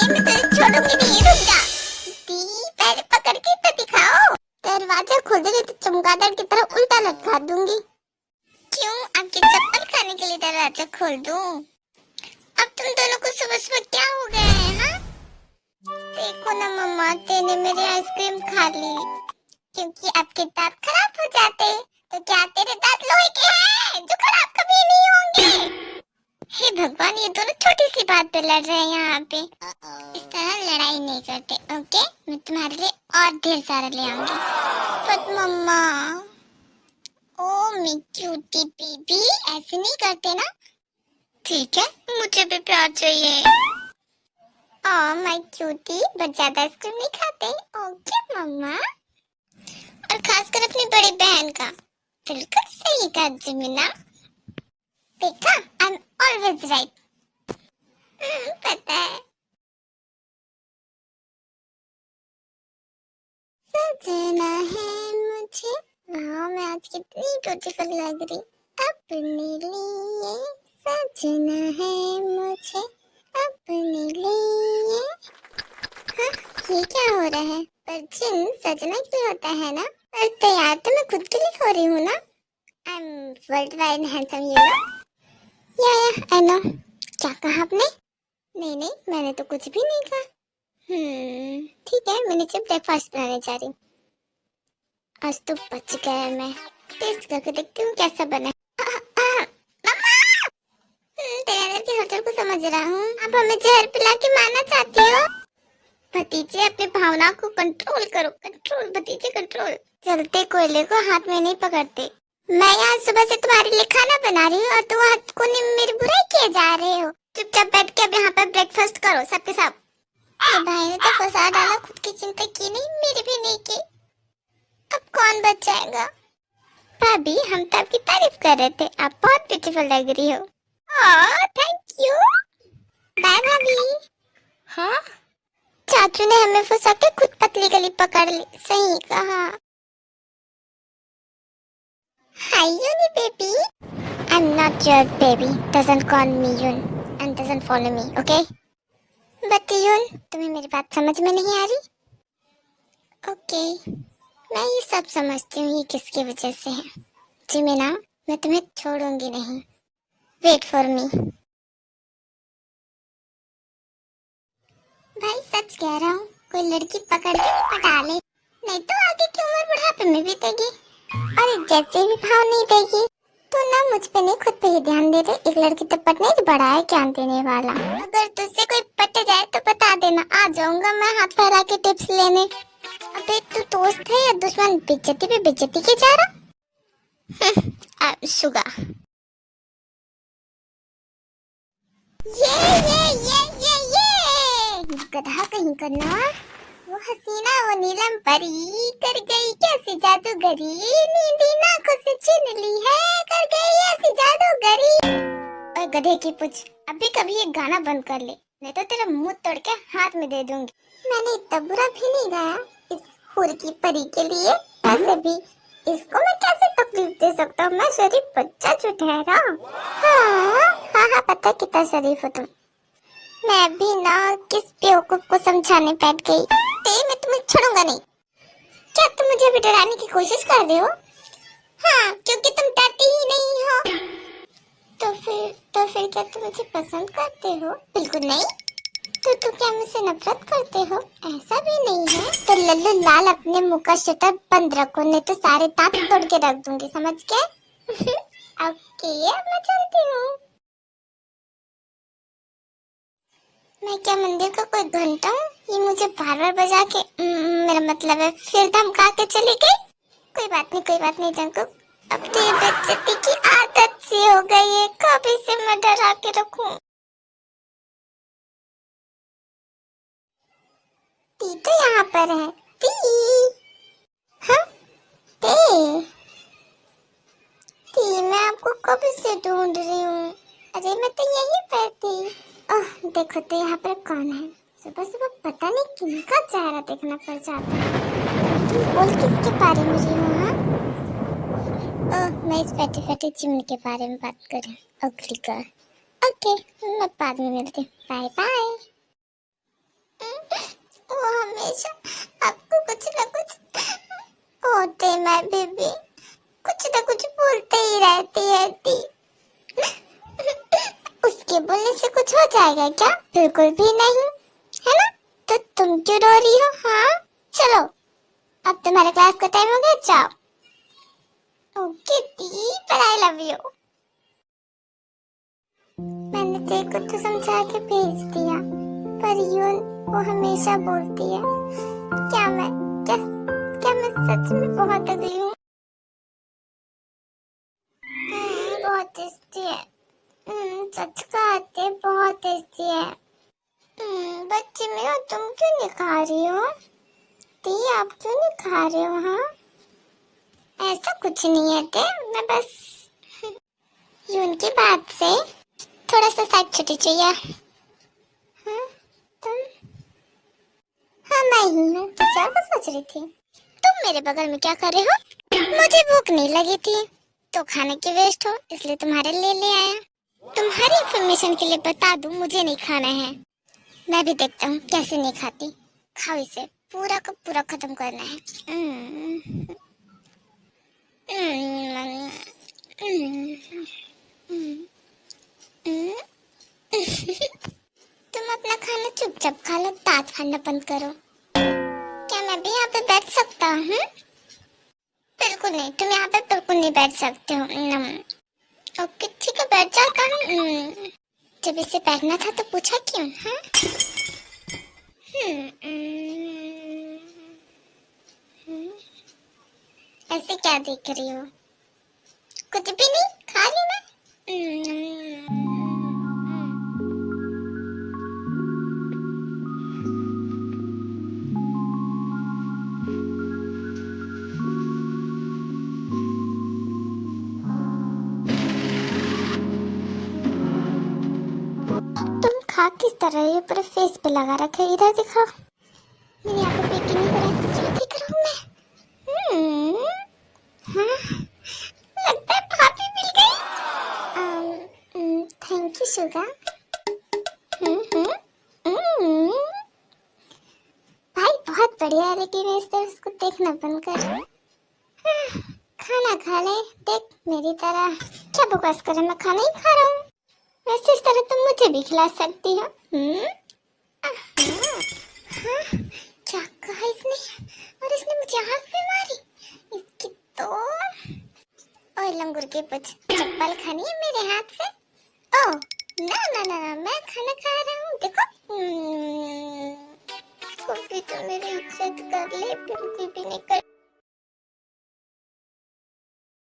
मैं तुझे छोड़ूंगी नहीं, रुक जा। दी, पहले पकड़ के तो दिखाओ। दरवाजा खोल दे तो चमगादड़ की तरह उल्टा लटका दूंगी। क्यों, आपकी चप्पल खाने के लिए दरवाजा खोल दूं? अब तुम दोनों को सुबह सुबह क्या हो गया है ना? देखो ना मम्मा, तेने मेरी आइसक्रीम खा ली क्योंकि आपके दांत खराब हो जाते। तो क्या तेरे दांत लोहे के हैं जो खराब कभी नहीं होंगे? हे भगवान, ये दोनों छोटी सी बात पे लड़ रहे हैं यहाँ पे। इस तरह लड़ाई नहीं करते, ओके? मैं तुम्हारे लिए और ढेर सारा ले आऊंगी। But mama, oh me cutie baby, ऐसे नहीं करते ना। ठीक है, मुझे भी प्यार चाहिए। ओह माय क्यूटी, बट ज्यादा आइसक्रीम नहीं खाते, ओके मम्मा? और खासकर अपनी बड़ी बहन का। बिल्कुल सही कहा जिमिना। देखा, आई एम ऑलवेज राइट। पता है। सजना है मुझे, वाह मैं आज कितनी ब्यूटीफुल लग रही अपने लिए। सजना है मुझे अपने लिए। हाँ, ये क्या हो रहा है? पर जिन सजना के लिए होता है ना। पर तैयार तो मैं खुद के लिए हो रही हूँ ना। I am world wide handsome, you know. या आई नो। क्या कहा आपने? नहीं नहीं, मैंने तो कुछ भी नहीं कहा। ठीक है, मैं नीचे ब्रेकफास्ट बनाने जा रही हूँ। आज तो बच गया मैं। टेस्ट करके देखती हूँ कैसा बना। मम्मा! तेरे अंदर की हलचल को समझ रहा हूँ। अब हमें जहर पिला के मारना चाहती हो? भतीजे, अपनी भावना को कंट्रोल करो। कंट्रोल भतीजे, कंट्रोल। जलते कोयले को हाथ में नहीं पकड़ते। मैं यहाँ सुबह से तुम्हारे लिए खाना बना रही हूँ और तुम हाथ को मेरी बुराई किए जा रहे हो। चुपचाप बैठ के अब यहाँ पर ब्रेकफास्ट करो सबके सब। भाई ने तो फंसा डाला, खुद की चिंता की नहीं, मेरी भी नहीं की। अब कौन बचाएगा? भाभी, हम तो आपकी तारीफ कर रहे थे, आप बहुत ब्यूटीफुल लग रही हो। Oh thank you. बाय भाभी। हाँ, चाचू ने हमें फंसा के खुद पतली गली पकड़ ली, सही कहा। हाय यूनी baby. I'm not your baby. Doesn't call me Yun and doesn't follow me, okay? But Yun, तुम्हें मेरी बात समझ में नहीं आ रही? Okay, मैं ये सब समझती हूँ ये किसकी वजह से है। जिमिना, मैं तुम्हें छोड़ूंगी नहीं। Wait for me. भाई सच कह रहा हूँ, कोई लड़की पकड़ के पटा ले, नहीं तो आगे की उम्र बुढ़ापे में बीतेगी और जैसे भी भाव नहीं देगी तो ना मुझ पे नहीं खुद पे ही ध्यान दे रहे। एक लड़की तो पटने ही बड़ा है ज्ञान देने वाला। अगर तुझसे कोई पट जाए तो बता देना, आ जाऊंगा मैं हाथ फैला के टिप्स लेने। अबे तू दोस्त है या दुश्मन? बेइज्जती पे बेइज्जती के जा रहा। शुगा। ये गधा कहीं करना। वो हसीना, वो नीलम परी कर गई कैसे जादूगरी, नींदी आंखों से छीन ली है, कर गई ऐसी जादूगरी। ओए गधे की पूछ, अभी कभी ये गाना बंद कर ले, नहीं तो तेरा मुंह तोड़ के हाथ में दे दूंगी। मैंने इतना बुरा भी नहीं गाया इस हुर की परी के लिए। ऐसे भी इसको मैं कैसे तकलीफ दे सकता हूँ? मैं शरीफ बच्चा जो ठहरा। हाँ, पता कितना शरीफ हो तुम। मैं भी ना किस बेवकूफ को समझाने बैठ गई। मैं तुम्हें छोड़ूंगा नहीं। क्या तुम मुझे भी डराने की कोशिश कर रहे हो? हाँ, क्योंकि तुम डरती ही नहीं हो। तो फिर क्या तुम मुझे पसंद करते हो? बिल्कुल नहीं। तो क्या मुझसे नफरत करते हो? ऐसा भी नहीं है। तो लल्लू लाल अपने मुंह का शटर बंद रखो, नहीं तो सारे दांत तोड़ के रख दूंगी, समझ गए? ओके, अब मैं चलती हूँ। मैं क्या मंदिर का कोई घंटा हूँ? ये मुझे बार बार बजा के मेरा मतलब है फिर धमका के चली गई। कोई बात नहीं जंकुक, अब तो ये बेइज्जती की आदत सी हो गई है, कभी से मैं डरा के रखूं। कब से ढूंढ रही हूँ। अरे मैं तो यहीं पर थी। ओह देखो तो यहाँ पर कौन है। सुबह सुबह पता नहीं किनका चेहरा देखना पड़ जाता है। तुम बोल किसके बारे में रही हो? हाँ ओह मैं इस फटी फटी चिमनी के बारे में बात कर रही हूँ। अगली का ओके मैं बाद में मिलती हूँ। Bye bye. वो हमेशा आपको कुछ ना कुछ होते मैं बेबी कुछ ना कुछ बोलते ही रहती है। उसके बोलने से कुछ हो जाएगा क्या? बिल्कुल भी नहीं है ना। तो तुम क्यों रो रही हो? हाँ चलो अब तुम्हारे क्लास का टाइम हो गया, जाओ। ओके दी पर आई लव यू। मैंने तेरे को तो समझा के भेज दिया पर यूं वो हमेशा बोलती है। क्या मैं क्या, क्या मैं सच में बहुत अगली हूँ? बहुत टेस्टी है। सच कहते बहुत टेस्टी है। बच्चे में हो तुम क्यों नहीं खा रही हो? दी आप क्यों नहीं खा रहे हो? हाँ ऐसा कुछ नहीं है ते मैं बस यूं की बात से थोड़ा सा साइड छुट्टी चाहिए। हाँ तुम हाँ मैं ही हूँ। क्या सोच रही थी? तुम मेरे बगल में क्या कर रहे हो? मुझे भूख नहीं लगी थी तो खाने की वेस्ट हो इसलिए तुम्हारे लिए ले आया। तुम्हारी इंफॉर्मेशन के लिए बता दूं मुझे नहीं खाना है। मैं भी देखता हूँ कैसे नहीं खाती। खाओ इसे पूरा का पूरा खत्म करना है। तुम अपना खाना चुपचाप खा लो दांत फाड़ना बंद करो। क्या मैं भी यहाँ पे बैठ सकता हूँ? बिल्कुल नहीं तुम यहाँ पे बिल्कुल नहीं बैठ सकते हो। ओके ठीक है बैठ जाता हूँ। जब इसे बैठना था तो पूछा क्यों? हाँ ऐसे क्या देख रही हो? कुछ भी नहीं खा रही मैं। तुम खा किस तरह ये पूरे फेस पे लगा रखा है? इधर दिखाओ। मेरी आंखों पे क्यों नहीं हो रहा? चलो देख रहा हूँ मैं। हाँ लगता है भाभी मिल गई। Thank you sugar. भाई बहुत बढ़िया है लेकिन इस तरह उसको देखना बंद कर। खाना खा ले देख मेरी तरह। क्या बकवास कर रहा मैं खाना ही खा रहा हूँ। वैसे इस तरह तुम मुझे भी खिला सकती हो। क्या कहा इसने? और इसने मुझे आँख पे मारी। इसकी तो ओए लंगूर के पुछ चप्पल खानी है मेरे हाथ से? ओह ना ना ना ना मैं खाना खा रहा हूँ देखो। कभी तो मेरी इज्जत कर ले बिल्कुल भी नहीं कर।